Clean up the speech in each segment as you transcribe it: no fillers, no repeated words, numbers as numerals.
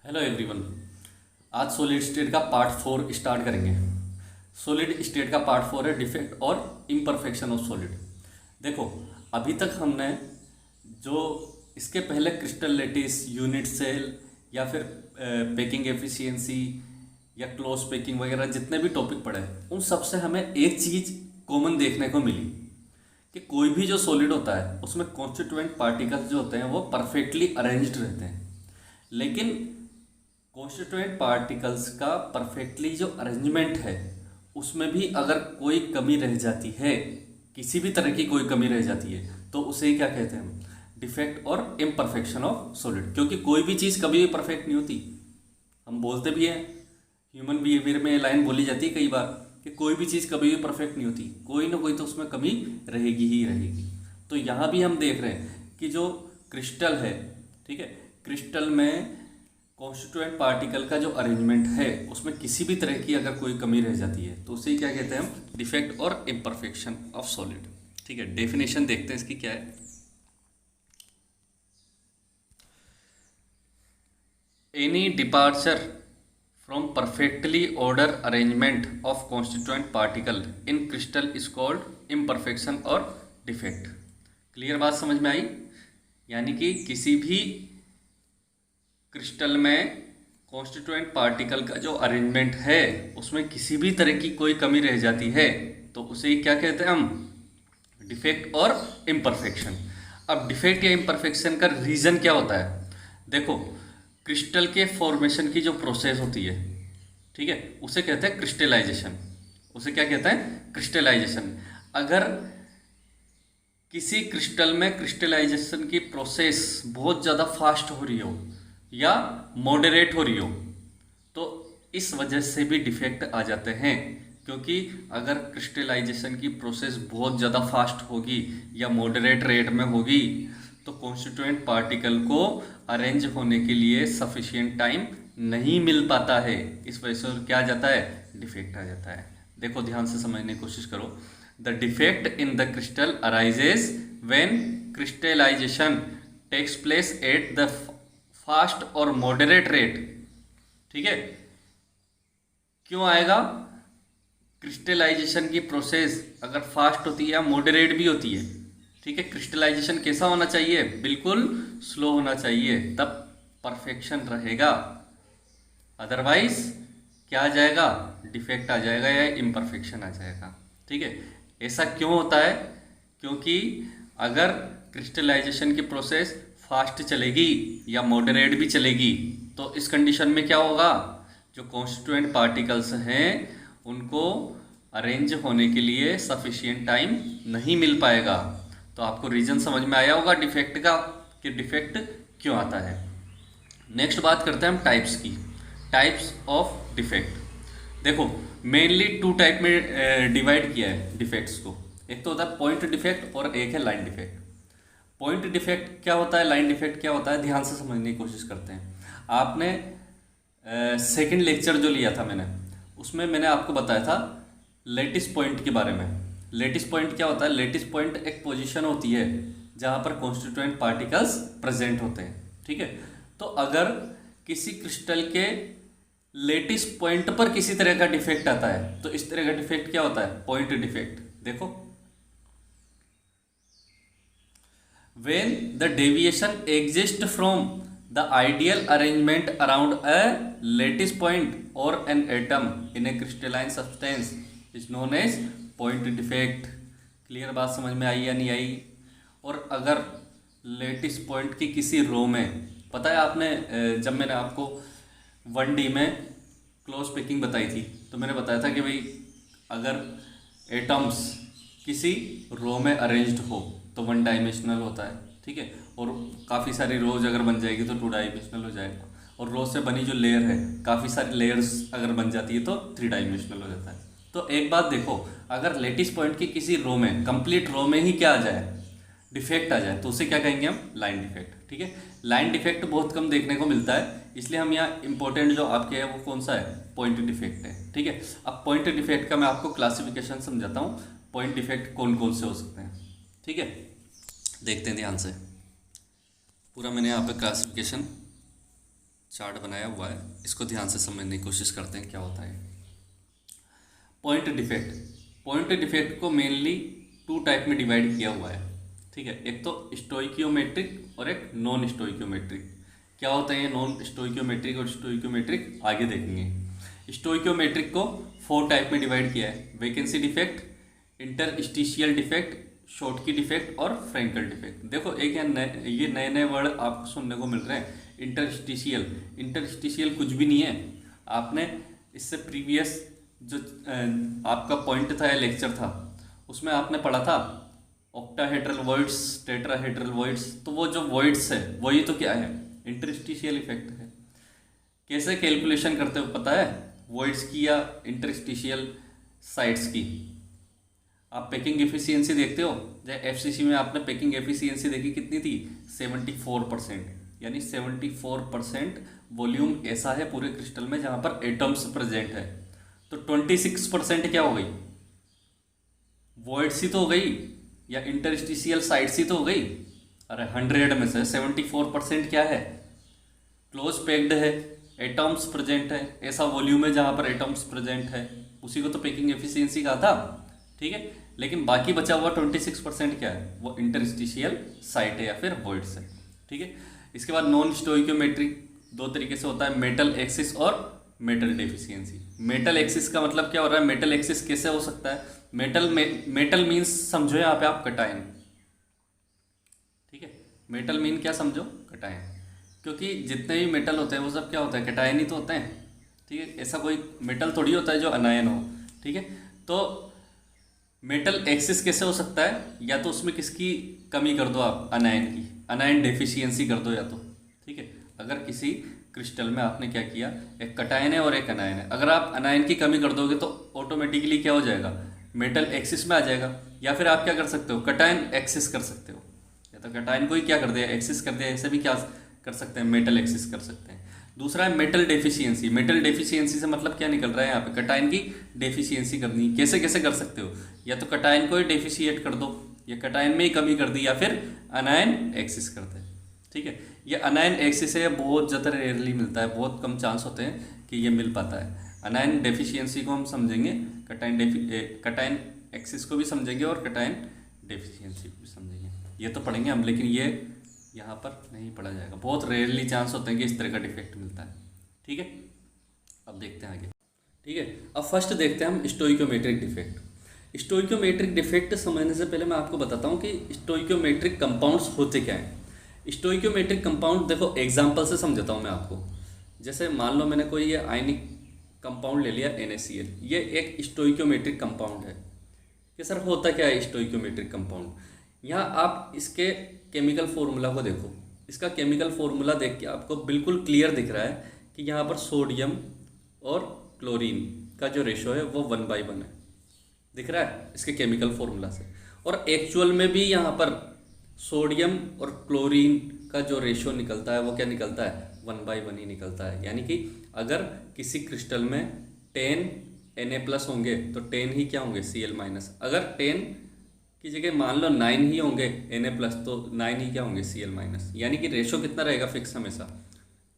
Hello everyone. आज solid state का part 4 start करेंगे। सॉलिड स्टेट का पार्ट 4 है डिफेक्ट और इम्परफेक्शन ऑफ सॉलिड। देखो, अभी तक हमने जो इसके पहले क्रिस्टल लैटिस, यूनिट सेल या फिर पैकिंग एफिशिएंसी या क्लोज पैकिंग वगैरह जितने भी टॉपिक पढ़े उन सब से हमें एक चीज़ कॉमन देखने को मिली कि कोई भी जो सॉलिड होता है उसमें कॉन्स्टिट्यूएंट पार्टिकल्स जो होते हैं वो परफेक्टली अरेंज्ड रहते हैं। लेकिन कॉन्स्टिट्यूएंट पार्टिकल्स का परफेक्टली जो अरेंजमेंट है उसमें भी अगर कोई कमी रह जाती है, किसी भी तरह की कोई कमी रह जाती है, तो उसे ही क्या कहते हैं हम? डिफेक्ट और इम्परफेक्शन ऑफ सॉलिड। क्योंकि कोई भी चीज़ कभी भी परफेक्ट नहीं होती। हम बोलते भी हैं, ह्यूमन बिहेवियर में ये लाइन बोली जाती है कई बार कि कोई भी चीज़ कभी भी परफेक्ट नहीं होती, कोई ना कोई तो उसमें कमी रहेगी ही रहेगी। तो यहाँ भी हम देख रहे हैं कि जो क्रिस्टल है, ठीक है, क्रिस्टल में कॉन्स्टिट्यूएंट पार्टिकल का जो अरेंजमेंट है उसमें किसी भी तरह की अगर कोई कमी रह जाती है तो उसे क्या कहते हैं हम? डिफेक्ट और इम्परफेक्शन ऑफ सॉलिड। ठीक है, डेफिनेशन देखते हैं इसकी क्या है। Any departure from perfectly order arrangement of constituent particle in crystal is called imperfection और डिफेक्ट। क्लियर बात समझ में आई? यानी कि किसी भी क्रिस्टल में कॉन्स्टिट्यूएंट पार्टिकल का जो अरेंजमेंट है उसमें किसी भी तरह की कोई कमी रह जाती है तो उसे क्या कहते हैं हम? डिफेक्ट और इम्परफेक्शन। अब डिफेक्ट या इम्परफेक्शन का रीज़न क्या होता है? देखो, क्रिस्टल के फॉर्मेशन की जो प्रोसेस होती है, ठीक है, उसे कहते हैं क्रिस्टलाइजेशन। उसे क्या कहते हैं? क्रिस्टलाइजेशन। अगर किसी क्रिस्टल में क्रिस्टलाइजेशन की प्रोसेस बहुत ज़्यादा फास्ट हो रही हो या मॉडरेट हो रही हो तो इस वजह से भी डिफेक्ट आ जाते हैं। क्योंकि अगर क्रिस्टलाइजेशन की प्रोसेस बहुत ज़्यादा फास्ट होगी या मॉडरेट रेट में होगी तो कॉन्स्टिट्यूएंट पार्टिकल को अरेंज होने के लिए सफिशिएंट टाइम नहीं मिल पाता है। इस वजह से क्या आ जाता है? डिफेक्ट आ जाता है। देखो, ध्यान से समझने की कोशिश करो। The defect in the crystal arises when crystallization takes place at the fast और मॉडरेट रेट। ठीक है, क्यों आएगा? क्रिस्टलाइजेशन की प्रोसेस अगर फास्ट होती है या मॉडरेट भी होती है, ठीक है, क्रिस्टलाइजेशन कैसा होना चाहिए? बिल्कुल स्लो होना चाहिए, तब परफेक्शन रहेगा। अदरवाइज क्या आ जाएगा? डिफेक्ट आ जाएगा या इम्परफेक्शन आ जाएगा। ठीक है, ऐसा क्यों होता है? क्योंकि अगर क्रिस्टलाइजेशन की प्रोसेस फास्ट चलेगी या मॉडरेट भी चलेगी तो इस कंडीशन में क्या होगा? जो कॉन्स्टिट्यूएंट पार्टिकल्स हैं उनको अरेंज होने के लिए सफिशिएंट टाइम नहीं मिल पाएगा। तो आपको रीजन समझ में आया होगा डिफेक्ट का कि डिफेक्ट क्यों आता है। नेक्स्ट बात करते हैं हम टाइप्स की। Types of defect. देखो, मेनली 2 टाइप में डिवाइड किया है डिफेक्ट्स को। एक तो होता है पॉइंट डिफेक्ट और एक है लाइन डिफेक्ट। पॉइंट डिफेक्ट क्या होता है, लाइन डिफेक्ट क्या होता है, ध्यान से समझने की कोशिश करते हैं। आपने सेकंड लेक्चर जो लिया था उसमें मैंने आपको बताया था लेटिस पॉइंट के बारे में। लेटिस पॉइंट क्या होता है? लेटिस पॉइंट एक पोजीशन होती है जहां पर कॉन्स्टिट्यूएंट पार्टिकल्स प्रेजेंट होते हैं। ठीक है, तो अगर किसी क्रिस्टल के लेटिस पॉइंट पर किसी तरह का डिफेक्ट आता है तो इस तरह का डिफेक्ट क्या होता है? Point defect. देखो, when the deviation exists from the ideal arrangement around a lattice point or an atom in a crystalline substance is known as point defect। Clear बात समझ में आई या नहीं आई? और अगर लेटिस पॉइंट की किसी रो में, पता है आपने जब मैंने आपको 1D में क्लोज पैकिंग बताई थी तो मैंने बताया था कि भाई अगर एटम्स किसी रो में अरेंज्ड हो तो 1 डायमेंशनल होता है। ठीक है, और काफ़ी सारी रोज अगर बन जाएगी तो 2 डायमेंशनल हो जाएगा। और रोज से बनी जो लेयर है, काफ़ी सारी लेयर्स अगर बन जाती है तो 3 डायमेंशनल हो जाता है। तो एक बात देखो, अगर लेटिस पॉइंट की किसी रो में, कंप्लीट रो में ही क्या आ जाए? डिफेक्ट आ जाए तो उसे क्या कहेंगे हम? Line defect. ठीक है, लाइन डिफेक्ट बहुत कम देखने को मिलता है, इसलिए हम यहाँ इंपॉर्टेंट जो आपके है वो कौन सा है? पॉइंट डिफेक्ट है। ठीक है, अब पॉइंट डिफेक्ट का मैं आपको क्लासिफिकेशन समझाता हूँ। पॉइंट डिफेक्ट कौन कौन से हो सकते हैं, ठीक है, देखते हैं ध्यान से। पूरा मैंने यहाँ पे क्लासिफिकेशन चार्ट बनाया हुआ है, इसको ध्यान से समझने की कोशिश करते हैं क्या होता है। पॉइंट डिफेक्ट, पॉइंट डिफेक्ट को मेनली टू टाइप में डिवाइड किया हुआ है, ठीक है। एक तो स्टोइकियोमेट्रिक और एक नॉन स्टोइकियोमेट्रिक। क्या होता है ये नॉन स्टोइकियोमेट्रिक और स्टोइकियोमेट्रिक आगे देखेंगे। स्टोइकियोमेट्रिक को 4 टाइप में डिवाइड किया है, vacancy defect, interstitial defect, Schottky defect और फ्रैंकल डिफेक्ट। देखो एक ये नए नए वर्ड आपको सुनने को मिल रहे हैं। इंटरस्टिशियल, इंटरस्टिशियल कुछ भी नहीं है। आपने इससे प्रीवियस जो आपका पॉइंट था या लेक्चर था उसमें आपने पढ़ा था ऑक्टाहेड्रल वॉइड्स, टेट्राहेड्रल वॉइड्स। तो वो जो वॉइड्स है वही तो क्या है, इंटरस्टिशियल इफेक्ट है। कैसे कैलकुलेशन करते हो पता है, वॉइड्स की या इंटरस्टिशियल साइड्स की। आप पैकिंग एफिशिएंसी देखते हो, जैसे एफसीसी में आपने पैकिंग एफिशिएंसी देखी कितनी थी, 74%। यानी 74% वॉल्यूम ऐसा है पूरे क्रिस्टल में जहां पर एटम्स प्रेजेंट है। तो 26% क्या हो गई, वॉइड्स ही तो हो गई या इंटरस्टिशियल साइड्स ही तो हो गई। अरे 100 में से 74% क्या है, क्लोज पैक्ड है, एटम्स प्रेजेंट है, ऐसा वॉल्यूम है जहां पर एटम्स प्रेजेंट है, उसी को तो पैकिंग एफिशिएंसी कहा था, ठीक है। लेकिन बाकी बचा हुआ 26% क्या है, वो इंटरस्टिशियल साइट है या फिर वॉइड्स है, ठीक है। इसके बाद नॉन स्टोइकियोमेट्रिक 2 तरीके से होता है, मेटल एक्सिस और मेटल डेफिशिएंसी। मेटल एक्सिस का मतलब क्या हो रहा है, मेटल एक्सिस कैसे हो सकता है, मेटल मीन्स समझो यहाँ पे आप कटायन, ठीक है। मेटल मीन क्या समझो, कटायन, क्योंकि जितने भी मेटल होते हैं वो सब क्या होता है, कटायन ही तो होते हैं, ठीक है। ऐसा कोई मेटल थोड़ी होता है जो अनायन हो, ठीक है। तो मेटल एक्सिस कैसे हो सकता है, या तो उसमें किसकी कमी कर दो आप, अनायन की, अनायन डेफिशिएंसी कर दो या तो, ठीक है। अगर किसी क्रिस्टल में आपने क्या किया, एक कटायन है और एक अनायन है, अगर आप अनायन की कमी कर दोगे तो ऑटोमेटिकली क्या हो जाएगा, मेटल एक्सिस में आ जाएगा। या फिर आप क्या कर सकते हो, कटायन एक्सिस कर सकते हो, या तो कटायन को ही क्या कर दिया, एक्सिस कर दिया, ऐसे भी क्या कर सकते हैं, मेटल एक्सिस कर सकते हैं। दूसरा है मेटल डेफिशिएंसी। मेटल डेफिशिएंसी से मतलब क्या निकल रहा है यहाँ पे, कटायन की डेफिशिएंसी करनी। कैसे कैसे कर सकते हो, या तो कटायन को ही डेफिशिएट कर दो, या कटायन में ही कमी कर दी, या फिर अनायन एक्सिस कर दे, ठीक है। ये अनायन एक्सिस है, बहुत ज़्यादा रेयरली मिलता है, बहुत कम चांस होते हैं कि ये मिल पाता है। अनायन डेफिशिएंसी को हम समझेंगे, कटायन एक्सिस को भी समझेंगे और कटायन डेफिशिएंसी को भी समझेंगे, ये तो पढ़ेंगे हम, लेकिन ये यहाँ पर नहीं पढ़ा जाएगा, बहुत रेयरली चांस होते हैं कि इस तरह का डिफेक्ट मिलता है, ठीक है। अब देखते हैं आगे, ठीक है। अब फर्स्ट देखते हैं हम स्टोइकियोमेट्रिक डिफेक्ट। स्टोइकियोमेट्रिक डिफेक्ट समझने से पहले मैं आपको बताता हूँ कि स्टोइकियोमेट्रिक कंपाउंड्स होते क्या हैं। स्टोइकियोमेट्रिक कंपाउंड देखो एग्जाम्पल से समझाता हूँ मैं आपको। जैसे मान लो मैंने कोई ये आयनिक कंपाउंड ले लिया NaCl, ये एक स्टोइकियोमेट्रिक कंपाउंड है। कि सर होता क्या है स्टोइकियोमेट्रिक कंपाउंड, यहाँ आप इसके केमिकल फॉर्मूला को देखो, इसका केमिकल फॉर्मूला देख के आपको बिल्कुल क्लियर दिख रहा है कि यहाँ पर सोडियम और क्लोरीन का जो रेशो है वो 1/1 है, दिख रहा है इसके केमिकल फॉर्मूला से। और एक्चुअल में भी यहाँ पर सोडियम और क्लोरीन का जो रेशो निकलता है वो क्या निकलता है, 1/1 ही निकलता है। यानी कि अगर किसी क्रिस्टल में 10 Na+ होंगे तो 10 ही क्या होंगे, Cl-। अगर 10 की जगह मान लो 9 ही होंगे Na+, तो 9 ही क्या होंगे, Cl-। यानी कि रेशो कितना रहेगा, फिक्स हमेशा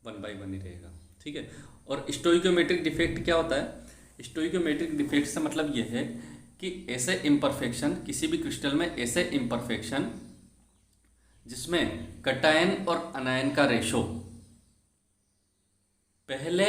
1/1 ही रहेगा, ठीक है। और स्टोइकियोमेट्रिक डिफेक्ट क्या होता है, स्टोइकियोमेट्रिक डिफेक्ट से मतलब ये है कि ऐसे इम्परफेक्शन, किसी भी क्रिस्टल में ऐसे इम्परफेक्शन जिसमें कटायन और अनायन का रेशो पहले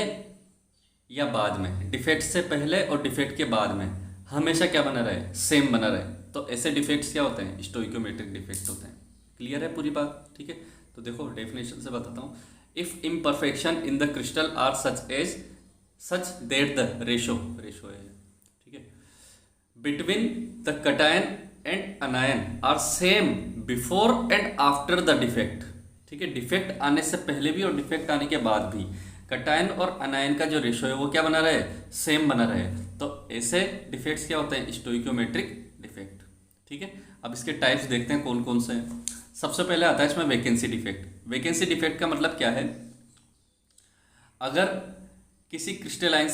या बाद में, डिफेक्ट से पहले और डिफेक्ट के बाद में हमेशा क्या बना रहे, सेम बना रहे, तो ऐसे डिफेक्ट्स क्या होते हैं, स्टोइकियोमेट्रिक डिफेक्ट्स होते हैं। क्लियर है पूरी बात, ठीक है। तो देखो डेफिनेशन से बताता हूँ, if imperfection in the crystal are such that the ratio है, ठीक है, between the cation and anion are same before and after the defect, ठीक है। डिफेक्ट आने से पहले भी और डिफेक्ट आने के बाद भी कटायन और अनायन का जो रेशो है वो क्या बना रहे, सेम बना रहे, तो ऐसे डिफेक्ट्स क्या होते हैं, स्टोइकियोमेट्रिक डिफेक्ट, ठीक है। अब इसके टाइप्स देखते हैं कौन कौन से हैं। सबसे पहले आता है इसमें वैकेंसी डिफेक्ट। वैकेंसी डिफेक्ट का मतलब क्या है, अगर किसी क्रिस्टलाइन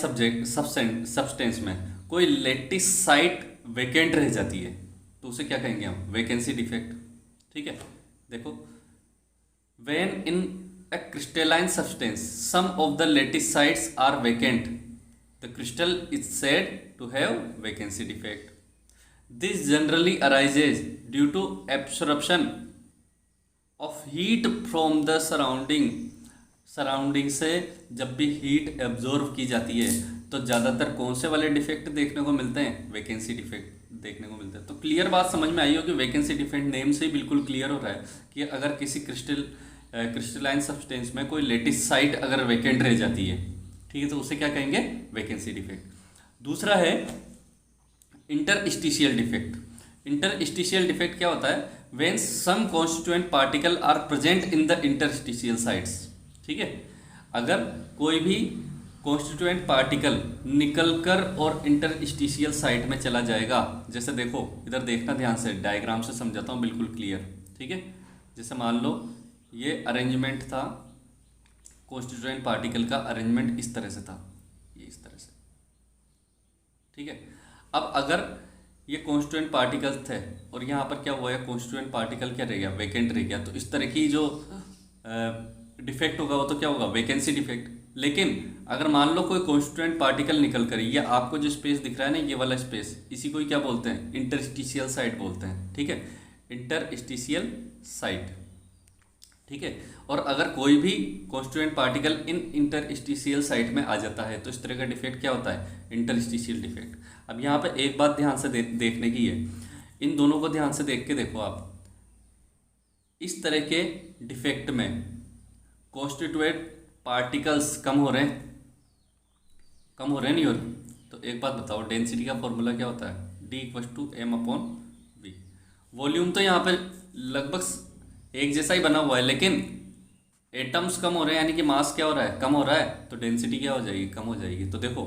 सब्सटेंस में कोई लेटिस साइट वैकेंट रह जाती है तो उसे क्या कहेंगे हम, वैकेंसी डिफेक्ट, ठीक है। देखो when in a crystalline substance, some of the lattice sites are vacant, the crystal is said to have vacancy defect. This generally arises due to absorption of heat from the surrounding से जब भी heat absorb की जाती है तो ज़्यादातर कौन से वाले डिफेक्ट देखने को मिलते हैं, वैकेंसी डिफेक्ट देखने को मिलते हैं। तो क्लियर बात समझ में आई हो कि वैकेंसी डिफेक्ट नेम से ही बिल्कुल क्लियर हो रहा है कि अगर किसी क्रिस्टलाइन सब्सटेंस में कोई लेटिस साइट अगर वैकेंट रह जाती है, ठीक है, तो उसे क्या कहेंगे, वैकेंसी डिफेक्ट। दूसरा है इंटरस्टिशियल डिफेक्ट। इंटरस्टिशियल डिफेक्ट क्या होता है, when some constituent particle are present in the interstitial sites, ठीक है, अगर कोई भी कॉन्स्टिट्यूएंट पार्टिकल निकलकर और इंटरस्टिशियल साइट में चला जाएगा, जैसे देखो इधर देखना ध्यान से, डायग्राम से समझाता हूँ बिल्कुल क्लियर, ठीक है। जैसे मान लो ये अरेंजमेंट था, कॉन्स्टिट्यूएंट पार्टिकल का अरेंजमेंट इस तरह से था, ये इस तरह से, ठीक है। अब अगर ये कॉन्स्टिट्यूएंट पार्टिकल थे और यहाँ पर क्या हुआ है, कॉन्स्टिट्यूएंट पार्टिकल क्या रह गया, वैकेंट रह गया, तो इस तरह की जो डिफेक्ट होगा वो तो क्या होगा, वैकेंसी डिफेक्ट। लेकिन अगर मान लो कोई कॉन्स्टिट्यूएंट पार्टिकल निकल कर, या आपको जो स्पेस दिख रहा है ना, ये वाला स्पेस, इसी को क्या बोलते हैं, इंटरस्टिशियल साइट बोलते हैं, ठीक है, इंटरस्टिशियल साइट, ठीक है। और अगर कोई भी constituent particle in interstitial site में आ जाता है तो इस तरह का डिफेक्ट क्या होता है, इंटरस्टिशियल डिफेक्ट। अब यहाँ पे एक बात ध्यान से देखने की है, इन दोनों को ध्यान से देख के देखो आप, इस तरह के डिफेक्ट में कॉन्स्टिट्यूएंट पार्टिकल्स कम हो रहे हैं, कम हो रहे नहीं हो रहे, तो एक बात बताओ, डेंसिटी का फॉर्मूला क्या होता है, D=m/v। वॉल्यूम तो यहाँ पे लगभग एक जैसा ही बना हुआ है, लेकिन एटम्स कम हो रहे हैं, यानी कि मास क्या हो रहा है, कम हो रहा है, तो डेंसिटी क्या हो जाएगी, कम हो जाएगी। तो देखो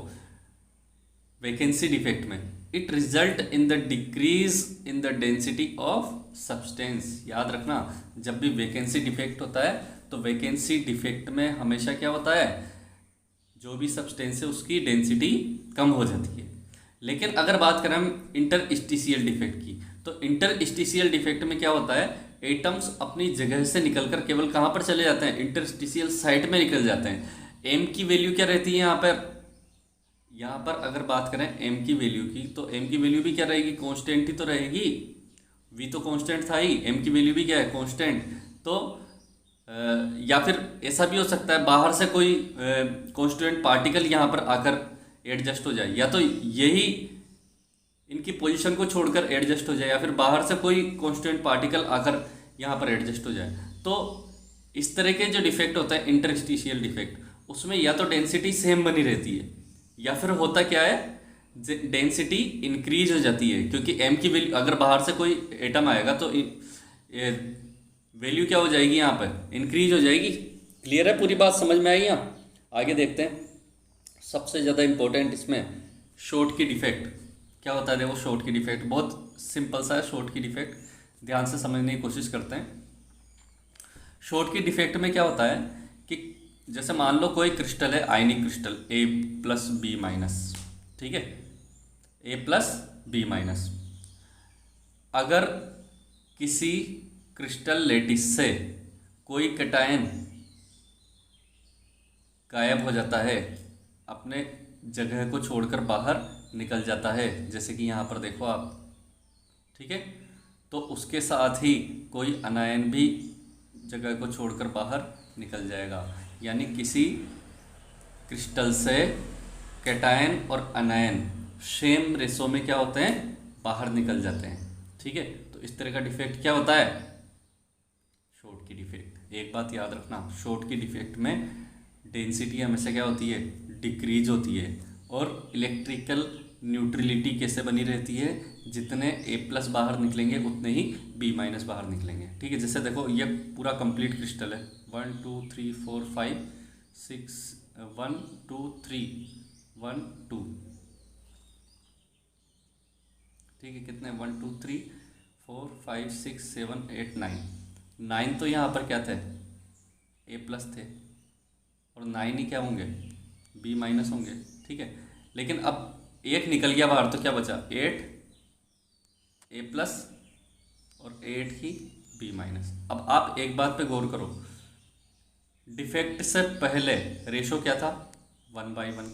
वैकेंसी डिफेक्ट में it result in the decrease in the density of substance. याद रखना, जब भी वैकेंसी डिफेक्ट होता है तो वैकेंसी डिफेक्ट में हमेशा क्या होता है, जो भी सब्सटेंस है उसकी डेंसिटी कम हो जाती है। लेकिन अगर बात करें हम इंटरस्टिशियल डिफेक्ट की, तो इंटरस्टिशियल डिफेक्ट में क्या होता है, एटम्स अपनी जगह से निकलकर केवल कहाँ पर चले जाते हैं, इंटरस्टिशियल साइट में निकल जाते हैं। एम की वैल्यू क्या रहती है यहाँ पर अगर बात करें एम की वैल्यू की, तो एम की वैल्यू भी क्या रहेगी, कांस्टेंट ही तो रहेगी, वी तो कांस्टेंट था ही, एम की वैल्यू भी क्या है, कांस्टेंट। तो या फिर ऐसा भी हो सकता है बाहर से कोई कांस्टिट्यूएंट पार्टिकल यहाँ पर आकर एडजस्ट हो जाए, या तो यही इनकी पोजीशन को छोड़कर एडजस्ट हो जाए, या फिर बाहर से कोई कांस्टिट्यूएंट पार्टिकल आकर यहाँ पर एडजस्ट हो जाए। तो इस तरह के जो डिफेक्ट होता है इंटरस्टिशियल डिफेक्ट, उसमें या तो डेंसिटी सेम बनी रहती है, या फिर होता क्या है, डेंसिटी इंक्रीज हो जाती है, क्योंकि एम की वैल्यू, अगर बाहर से कोई एटम आएगा तो वैल्यू क्या हो जाएगी, यहाँ पर इंक्रीज हो जाएगी। क्लियर है, पूरी बात समझ में आई। यहाँ आगे देखते हैं, सबसे ज़्यादा इंपॉर्टेंट इसमें शॉर्ट की डिफेक्ट क्या होता है। देखो शॉर्ट की डिफेक्ट बहुत सिंपल सा है, शॉर्ट की डिफेक्ट ध्यान से समझने की कोशिश करते हैं। शॉर्ट की डिफेक्ट में क्या होता है कि जैसे मान लो कोई क्रिस्टल है, आयनिक क्रिस्टल A+B-, ठीक है, A+B-। अगर किसी क्रिस्टल लेटिस से कोई कैटायन गायब हो जाता है, अपने जगह को छोड़कर बाहर निकल जाता है, जैसे कि यहाँ पर देखो आप, ठीक है, तो उसके साथ ही कोई अनायन भी जगह को छोड़कर बाहर निकल जाएगा। यानी किसी क्रिस्टल से कैटायन और अनायन सेम रेशो में क्या होते हैं, बाहर निकल जाते हैं, ठीक है। तो इस तरह का डिफेक्ट क्या होता है, शॉर्ट की डिफेक्ट। एक बात याद रखना, शॉर्ट की डिफेक्ट में डेंसिटी हमेशा क्या होती है, डिक्रीज होती है, और इलेक्ट्रिकल न्यूट्रलिटी कैसे बनी रहती है, जितने A+ बाहर निकलेंगे उतने ही B- बाहर निकलेंगे, ठीक है। जैसे देखो ये पूरा कंप्लीट क्रिस्टल है, 1 2 3 4 5 6 1 2 3 1 2, ठीक है, कितने 1 2 3 4 5 6 7 8 9 तो यहाँ पर क्या थे, A+ थे, और 9 ही क्या होंगे, B- होंगे, ठीक है। लेकिन अब एक निकल गया बाहर तो क्या बचा, 8 A+ और 8 ही B-। अब आप एक बात पे गौर करो, डिफेक्ट से पहले रेशो क्या था, 1/1।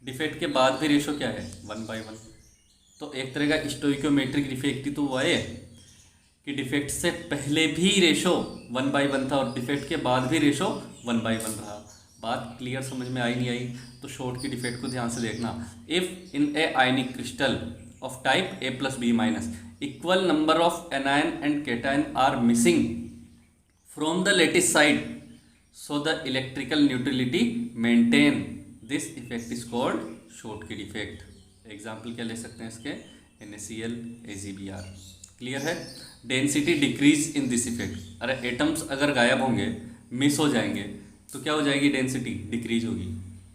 डिफेक्ट के बाद भी रेशो क्या है, 1/1। तो एक तरह का स्टोइकोमेट्रिक डिफेक्ट ही तो हुआ है कि डिफेक्ट से पहले भी रेशो 1/1 था और डिफेक्ट के बाद भी रेशो 1/1 रहा। बात क्लियर समझ में आई नहीं आई? तो शॉर्ट की डिफेक्ट को ध्यान से देखना। If in a ionic crystal of type A+B- equal number of anion and cation are missing from the lattice side, so the electrical neutrality maintain, this effect is called Schottky defect. Example क्या ले सकते हैं इसके, NaCl, AgBr। Clear है? Density decrease in this effect. अरे atoms अगर गायब होंगे, मिस हो जाएंगे, तो क्या हो जाएगी, डेंसिटी डिक्रीज होगी।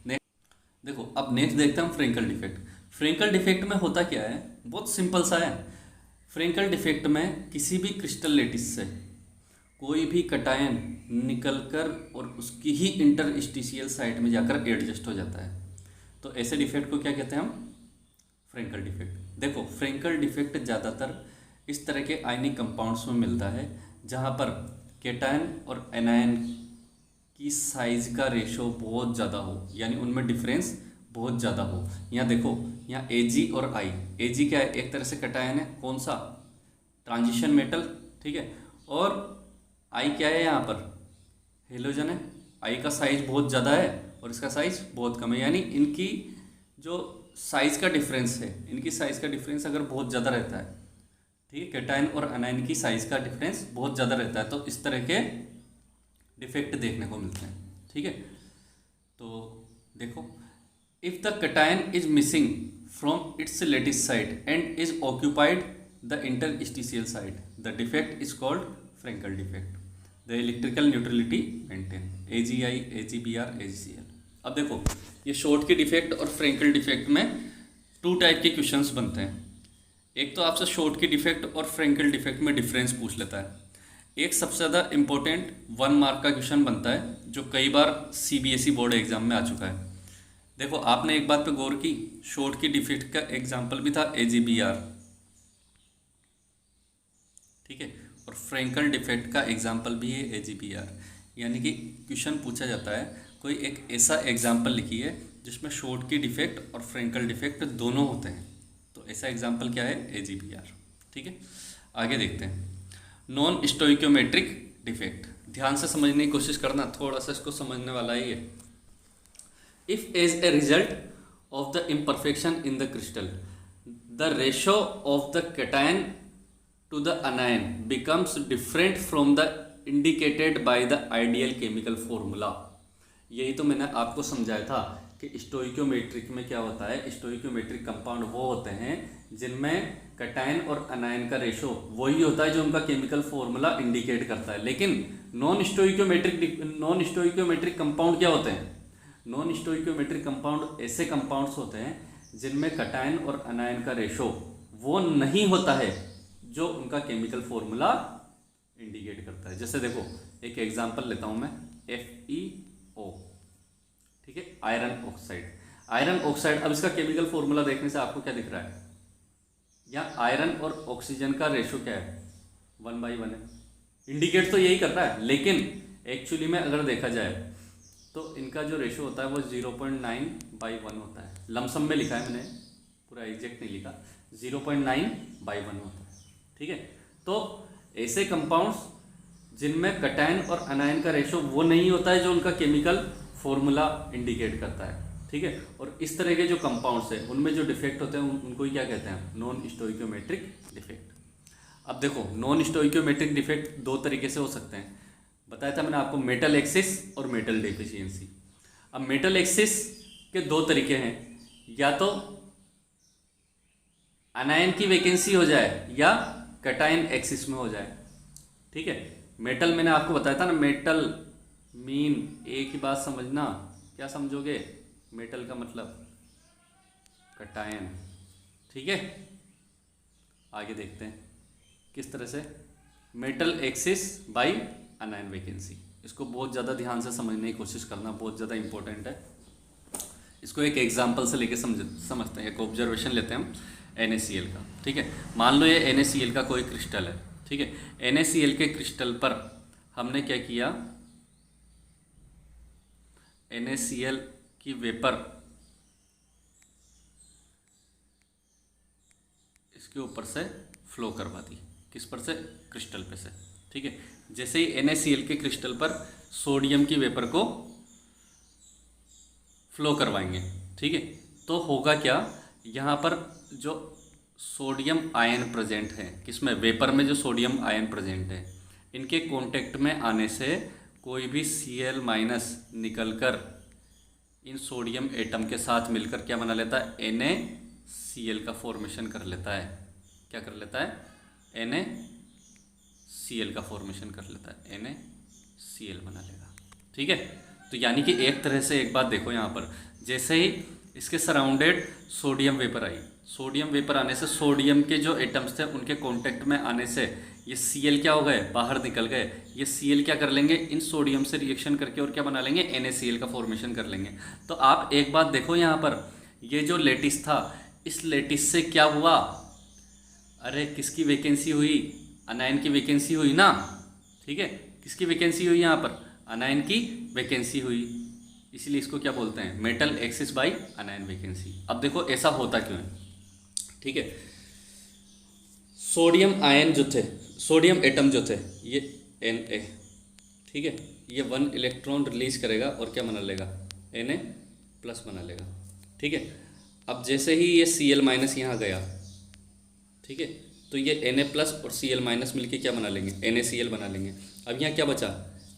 नेक्स्ट देखो, अब नेक्स्ट देखते हैं हम फ्रेंकल डिफेक्ट। फ्रेंकल डिफेक्ट में होता क्या है, बहुत सिंपल सा है। फ्रेंकल डिफेक्ट में किसी भी क्रिस्टल लेटिस से कोई भी कटायन निकलकर और उसकी ही इंटरस्टिशियल साइट में जाकर एडजस्ट हो जाता है। तो ऐसे डिफेक्ट को क्या कहते हैं हम, फ्रेंकल डिफेक्ट। देखो फ्रेंकल डिफेक्ट ज़्यादातर इस तरह के आयनिक कंपाउंड्स में मिलता है जहाँ पर केटायन और एनायन की साइज का रेशो बहुत ज़्यादा हो, यानी उनमें डिफरेंस बहुत ज़्यादा हो। यहाँ देखो, यहाँ Ag और I। Ag क्या है, एक तरह से कटायन है, कौन सा, ट्रांजिशन मेटल, ठीक है। और I क्या है, यहाँ पर हेलोजन है। I का साइज बहुत ज़्यादा है और इसका साइज बहुत कम है, यानी इनकी जो साइज का डिफरेंस है, इनकी साइज का डिफरेंस अगर बहुत ज़्यादा रहता है, ठीक है, कैटायन और अनायन की साइज का डिफरेंस बहुत ज़्यादा रहता है, तो इस तरह के डिफेक्ट देखने को मिलते हैं, ठीक है। तो देखो, if the cation is missing from its lattice site and is occupied the interstitial site, the defect is called Frenkel defect. The electrical neutrality maintain, AgI, AgBr, AgCl। अब देखो, ये शॉर्ट के डिफेक्ट और फ्रेंकल डिफेक्ट में 2 type के questions बनते हैं। एक तो आपसे शॉर्ट की डिफेक्ट और फ्रेंकल डिफेक्ट में डिफरेंस पूछ लेता है। एक सबसे ज़्यादा इंपॉर्टेंट 1 मार्क का क्वेश्चन बनता है जो कई बार CBSE बोर्ड एग्जाम में आ चुका है। देखो, आपने एक बात पे गौर की, शॉर्ट की डिफेक्ट का एग्जाम्पल भी था AgBr, ठीक है, और फ्रेंकल डिफेक्ट का एग्जाम्पल भी है AgBr। यानी कि क्वेश्चन पूछा जाता है, कोई एक ऐसा एग्जाम्पल लिखिए जिसमें शॉर्ट की डिफेक्ट और फ्रेंकल डिफेक्ट दोनों होते हैं। तो ऐसा एग्जाम्पल क्या है, AgBr, ठीक है। आगे देखते हैं, नॉन स्टोइकोमेट्रिक डिफेक्ट। ध्यान से समझने की कोशिश करना, थोड़ा सा इसको समझने वाला ही है। If as a result of the imperfection in the crystal the ratio of the cation to the anion becomes different from the indicated by the ideal chemical formula। यही तो मैंने आपको समझाया था कि स्टोइकोमेट्रिक में क्या होता है। स्टोइकोमेट्रिक कंपाउंड वो होते हैं जिनमें कैटायन और अनायन का रेशो वही होता है जो उनका केमिकल फॉर्मूला इंडिकेट करता है। लेकिन नॉन स्टोइकोमेट्रिक कंपाउंड क्या होते हैं, नॉन स्टोइकोमेट्रिक कंपाउंड ऐसे कंपाउंड्स होते हैं जिनमें कैटायन और अनायन का रेशो वो नहीं होता है जो उनका केमिकल फॉर्मूला इंडिकेट करता है। जैसे देखो, एक एग्जांपल लेता हूं मैं, FeO, ठीक है, आयरन ऑक्साइड। आयरन ऑक्साइड, अब इसका केमिकल फॉर्मूला देखने से आपको क्या दिख रहा है, यहाँ आयरन और ऑक्सीजन का रेशो क्या है, 1/1 है। इंडिकेट तो यही कर रहा है, लेकिन एक्चुअली में अगर देखा जाए तो इनका जो रेशो होता है वो 0.9/1 होता है। लमसम में लिखा है मैंने, पूरा एग्जैक्ट नहीं लिखा, 0.9/1 होता है, ठीक है। तो ऐसे कंपाउंड्स जिनमें कैटायन और अनायन का रेशो वो नहीं होता है जो उनका केमिकल फॉर्मूला इंडिकेट करता है, ठीक है। और इस तरह के जो कंपाउंड्स हैं उनमें जो डिफेक्ट होते हैं उनको ही क्या कहते हैं, नॉन स्टोइकोमेट्रिक डिफेक्ट। अब देखो, नॉन स्टोइकोमेट्रिक डिफेक्ट 2 तरीके से हो सकते हैं। बताया था मैंने आपको, मेटल एक्सिस और मेटल डेफिशिएंसी। अब मेटल एक्सिस के 2 तरीके हैं, या तो अनायन की वैकेंसी हो जाए या कैटायन एक्सिस में हो जाए, ठीक है। मेटल मैंने आपको बताया था ना, मेटल मीन, एक ही बात समझना, क्या समझोगे, मेटल का मतलब कैटायन, ठीक है। आगे देखते हैं किस तरह से, metal excess by anion vacancy. इसको बहुत ज़्यादा ध्यान से समझने की कोशिश करना, बहुत ज़्यादा इंपॉर्टेंट है। इसको एक एग्जाम्पल से लेके समझते हैं। एक ऑब्जर्वेशन लेते हैं हम NaCl का, ठीक है। मान लो ये NaCl का कोई क्रिस्टल है, ठीक है। NaCl के क्रिस्टल पर हमने क्या किया, NaCl की वेपर इसके ऊपर से फ्लो करवा दी, किस पर से, क्रिस्टल पे से, ठीक है। जैसे ही NaCl के क्रिस्टल पर सोडियम की वेपर को फ्लो करवाएंगे, ठीक है, तो होगा क्या, यहाँ पर जो सोडियम आयन प्रेजेंट है, किसमें, वेपर में जो सोडियम आयन प्रेजेंट है, इनके कांटेक्ट में आने से कोई भी Cl माइनस निकलकर इन सोडियम एटम के साथ मिलकर क्या बना लेता है, NaCl का फॉर्मेशन कर लेता है। क्या कर लेता है, NaCl का फॉर्मेशन कर लेता है, NaCl बना लेगा, ठीक है। तो यानी कि एक तरह से एक बात देखो यहाँ पर, जैसे ही इसके सराउंडेड सोडियम वेपर आई, सोडियम वेपर आने से सोडियम के जो एटम्स थे उनके कांटेक्ट में आने से ये Cl क्या हो गए, बाहर निकल गए। ये Cl क्या कर लेंगे, इन सोडियम से रिएक्शन करके और क्या बना लेंगे, NaCl का फॉर्मेशन कर लेंगे। तो आप एक बात देखो यहाँ पर, ये जो लेटिस था, इस लेटिस से क्या हुआ, अरे किसकी वैकेंसी हुई, अनायन की वैकेंसी हुई ना, ठीक है। किसकी वैकेंसी हुई यहाँ पर, अनायन की वैकेंसी हुई, इसलिए इसको क्या बोलते हैं, मेटल एक्सिस बाई अनायन वैकेंसी। अब देखो ऐसा होता क्यों है, ठीक है। सोडियम आयन जो थे, सोडियम एटम जो थे, ये Na, ठीक है, ये 1 इलेक्ट्रॉन रिलीज करेगा और क्या बना लेगा, Na+ बना लेगा, ठीक है। अब जैसे ही ये Cl माइनस यहाँ गया, ठीक है, तो ये Na+ और Cl माइनस मिलके क्या बना लेंगे, NaCl बना लेंगे। अब यहाँ क्या बचा,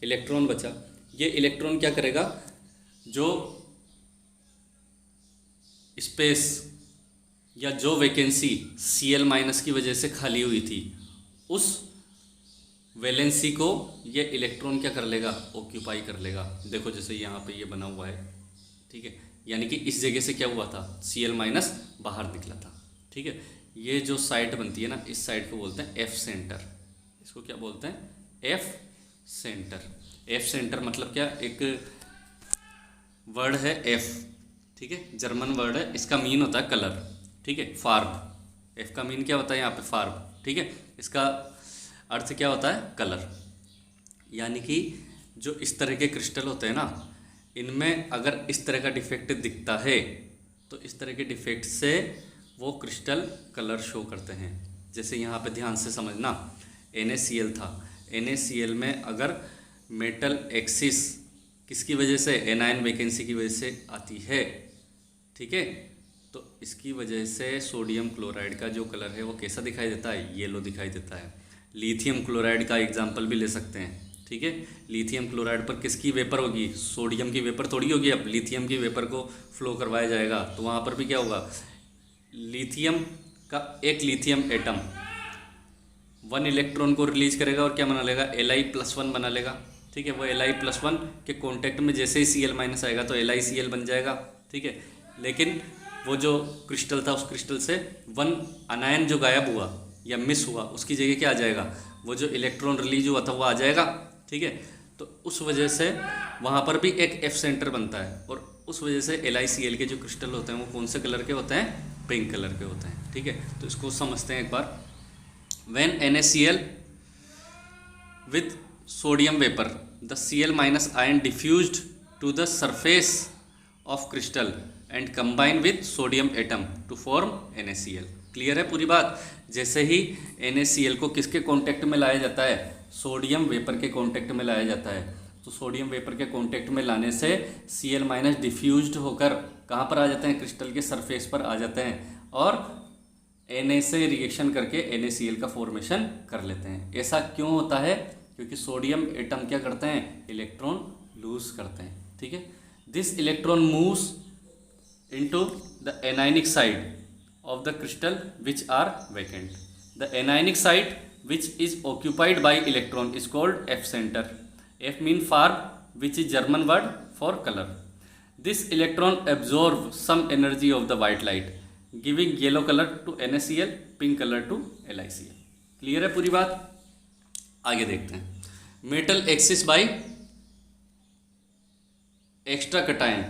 इलेक्ट्रॉन बचा। ये इलेक्ट्रॉन क्या करेगा, जो स्पेस या जो वैकेंसी Cl माइनस की वजह से खाली हुई थी, उस वैलेंसी को ये इलेक्ट्रॉन क्या कर लेगा, ऑक्यूपाई कर लेगा। देखो जैसे यहाँ पे ये बना हुआ है, ठीक है, यानी कि इस जगह से क्या हुआ था, Cl माइनस बाहर निकला था, ठीक है। ये जो साइड बनती है ना, इस साइड को बोलते हैं F सेंटर। इसको क्या बोलते हैं, F सेंटर। F सेंटर मतलब क्या, एक वर्ड है F, ठीक है, जर्मन वर्ड है, इसका मीन होता है कलर, ठीक है, फार्ब। F का मीन क्या होता है यहाँ पे, फार्ब, ठीक है। इसका अर्थ क्या होता है, कलर। यानी कि जो इस तरह के क्रिस्टल होते हैं ना, इनमें अगर इस तरह का डिफेक्ट दिखता है तो इस तरह के डिफेक्ट से वो क्रिस्टल कलर शो करते हैं। जैसे यहाँ पे ध्यान से समझना, NaCl था, NaCl में अगर मेटल एक्सिस किसकी वजह से, एनायन वैकेंसी की वजह से आती है, ठीक है, तो इसकी वजह से सोडियम क्लोराइड का जो कलर है वो कैसा दिखाई देता है, येलो दिखाई देता है। लिथियम क्लोराइड का एग्जाम्पल भी ले सकते हैं, ठीक है। लिथियम क्लोराइड पर किसकी वेपर होगी, सोडियम की वेपर थोड़ी होगी, अब लिथियम की वेपर को फ्लो करवाया जाएगा तो वहाँ पर भी क्या होगा, लिथियम का एक लिथियम एटम 1 इलेक्ट्रॉन को रिलीज करेगा और क्या बना लेगा, Li+1 बना लेगा, ठीक है। वो Li+1 के कॉन्टेक्ट में जैसे ही Cl माइनस आएगा तो LiCl बन जाएगा, ठीक है। लेकिन वो जो क्रिस्टल था, उस क्रिस्टल से 1 अनायन जो गायब हुआ या मिस हुआ, उसकी जगह क्या आ जाएगा, वो जो इलेक्ट्रॉन रिलीज हुआ था वो आ जाएगा, ठीक है। तो उस वजह से वहाँ पर भी एक F सेंटर बनता है, और उस वजह से LiCl के जो क्रिस्टल होते हैं वो कौन से कलर के होते हैं, पिंक कलर के होते हैं, ठीक है। तो इसको समझते हैं एक बार। When NaCl with sodium vapor, the Cl minus ion diffused to the surface of crystal and combine with sodium atom to form NaCl। Clear है पूरी बात। जैसे ही NaCl को किसके कांटेक्ट में लाया जाता है, सोडियम वेपर के कांटेक्ट में लाया जाता है, तो सोडियम वेपर के कांटेक्ट में लाने से Cl माइनस डिफ्यूज्ड होकर कहाँ पर आ जाते हैं, क्रिस्टल के सरफेस पर आ जाते हैं और Na से रिएक्शन करके NaCl का फॉर्मेशन कर लेते हैं। ऐसा क्यों होता है, क्योंकि सोडियम एटम क्या करते हैं, इलेक्ट्रॉन लूज करते हैं, ठीक है। This electron moves into the anionic side of the crystal which are vacant. The anionic site which is occupied by electron is called F center. F mean farb, which is German word for color. This electron absorbs some energy of the white light, giving yellow color to NaCl, pink color to LiCl. Clear है पूरी बात। आगे देखते हैं, metal axis by extra cation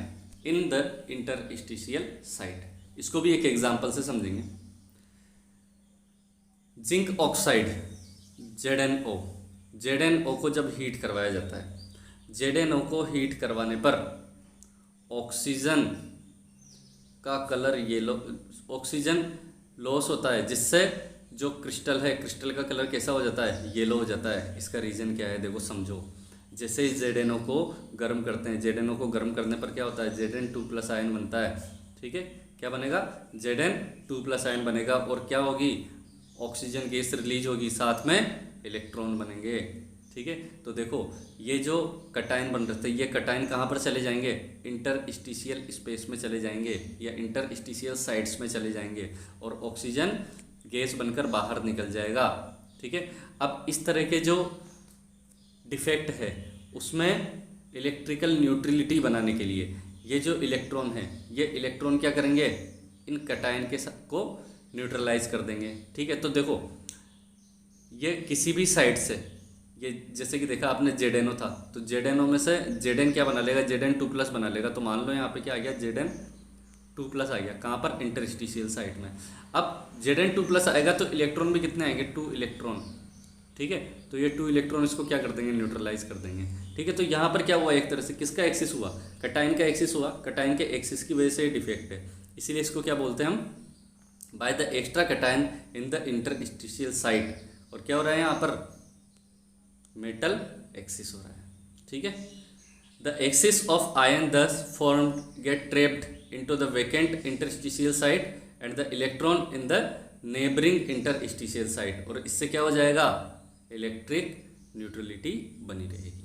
in the interstitial site. इसको भी एक example से समझेंगे। जिंक ऑक्साइड ZnO को जब हीट करवाया जाता है, ZnO को हीट करवाने पर ऑक्सीजन का कलर येलो, ऑक्सीजन लॉस होता है जिससे जो क्रिस्टल है, क्रिस्टल का कलर कैसा हो जाता है, येलो हो जाता है। इसका रीज़न क्या है, देखो समझो। जैसे ही ZnO को गर्म करते हैं, ZnO को गर्म करने पर क्या होता है, Zn2+ आयन बनता है। ठीक है, क्या बनेगा, Zn2+ आयन बनेगा और क्या होगी, ऑक्सीजन गैस रिलीज होगी, साथ में इलेक्ट्रॉन बनेंगे। ठीक है, तो देखो ये जो कटायन बन रहे थे, ये कटायन कहाँ पर चले जाएंगे, इंटरस्टिशियल स्पेस में चले जाएंगे या इंटरस्टिशियल साइड्स में चले जाएंगे और ऑक्सीजन गैस बनकर बाहर निकल जाएगा। ठीक है, अब इस तरह के जो डिफेक्ट है उसमें इलेक्ट्रिकल न्यूट्रलिटी बनाने के लिए ये जो इलेक्ट्रॉन है, ये इलेक्ट्रॉन क्या करेंगे, इन कटायन के को न्यूट्रलाइज कर देंगे। ठीक है, तो देखो ये किसी भी साइड से, ये जैसे कि देखा आपने ZnO था, तो ZnO में से Zn क्या बना लेगा, Zn2+ बना लेगा। तो मान लो यहाँ पे क्या आ गया, Zn2+ आ गया, कहाँ पर, इंटरस्टिशियल साइड में। अब Zn2+ आएगा तो इलेक्ट्रॉन भी कितने आएंगे, 2 इलेक्ट्रॉन। ठीक है, तो ये 2 इलेक्ट्रॉन इसको क्या कर देंगे, न्यूट्रलाइज कर देंगे। ठीक है, तो यहाँ पर क्या हुआ, एक तरह से किसका एक्सिस हुआ, कटायन का एक्सिस हुआ। कटायन के एक्सिस की वजह से डिफेक्ट है, इसीलिए इसको क्या बोलते हैं हम, by the extra cation in the interstitial side. और क्या हो रहा है यहाँ पर, मेटल एक्सिस हो रहा है। ठीक है, द एक्सिस ऑफ आयन दस formed gate trapped into the vacant interstitial side and the electron in the neighbouring interstitial side. और इससे क्या हो जाएगा, इलेक्ट्रिक न्यूट्रलिटी बनी रहेगी।